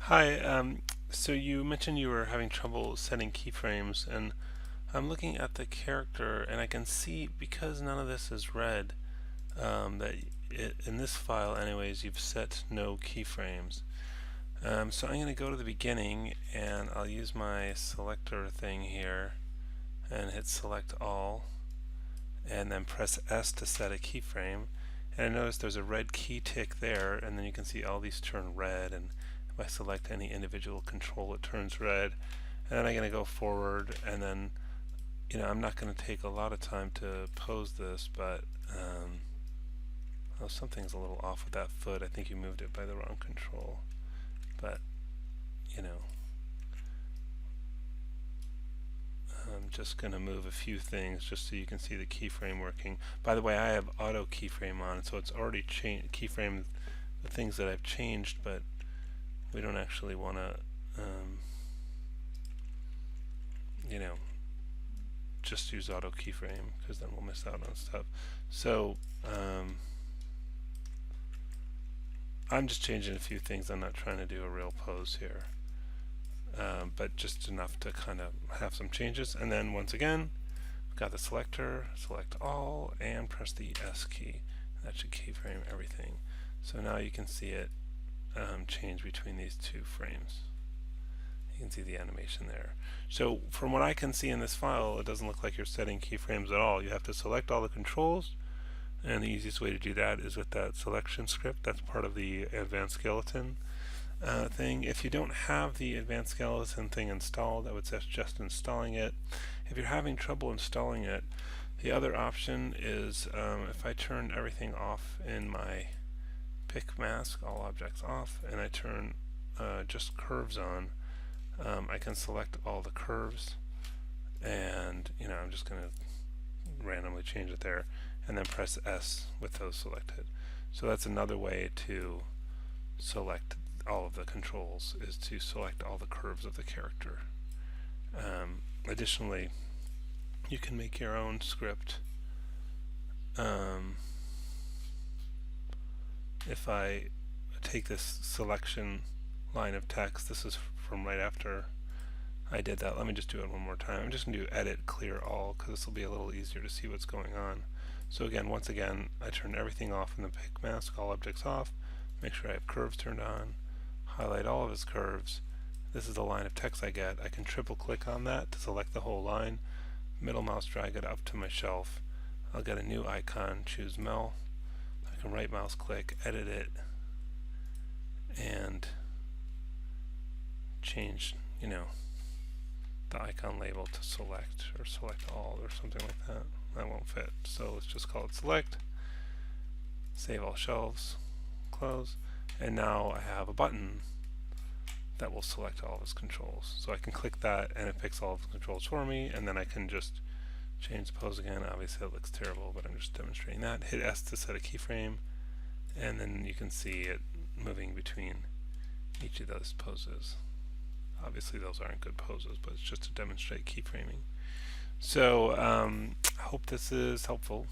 Hi, so you mentioned you were having trouble setting keyframes, and I'm looking at the character, and I can see because none of this is red, that in this file, anyways, you've set no keyframes. So I'm going to go to the beginning, and I'll use my selector thing here, and hit select all, and then press S to set a keyframe. And I notice there's a red key tick there, and then you can see all these turn red, and if I select any individual control, it turns red. And then I'm going to go forward, and then, I'm not going to take a lot of time to pose this, but oh, something's a little off with that foot. I think you moved it by the wrong control. But, you know, I'm just going to move a few things just so you can see the keyframe working. By the way, I have auto keyframe on, so it's already keyframed the things that I've changed, but we don't actually want to, you know, just use auto keyframe because then we'll miss out on stuff. So I'm just changing a few things. I'm not trying to do a real pose here, but just enough to kind of have some changes. And then once again, we've got the selector, select all, and press the S key. That should keyframe everything. So now you can see it change between these two frames. You can see the animation there. So from what I can see in this file, it doesn't look like you're setting keyframes at all. You have to select all the controls, and the easiest way to do that is with that selection script. That's part of the advanced skeleton thing. If you don't have the advanced skeleton thing installed, I would suggest installing it. If you're having trouble installing it, the other option is if I turn everything off in my pick mask, all objects off, and I turn just curves on, I can select all the curves, and I'm just going to randomly change it there, and then press S with those selected. So that's another way to select all of the controls, is to select all the curves of the character. Additionally, you can make your own script. If I take this selection line of text, this is from right after I did that. Let me just do it one more time. I'm just going to do edit clear all because this will be a little easier to see what's going on. So again, once again, I turn everything off in the pick mask, all objects off, make sure I have curves turned on, highlight all of his curves. This is the line of text I get. I can triple click on that to select the whole line, middle mouse drag it up to my shelf. I'll get a new icon, choose Mel. I can right mouse click, edit it, and change, the icon label to select or select all or something like that. That won't fit. So let's just call it select, save all shelves, close, and now I have a button that will select all of his controls. So I can click that and it picks all of the controls for me, and then I can just change the pose again. Obviously it looks terrible, but I'm just demonstrating that. Hit S to set a keyframe, and then you can see it moving between each of those poses. Obviously those aren't good poses, but it's just to demonstrate keyframing. So I hope this is helpful.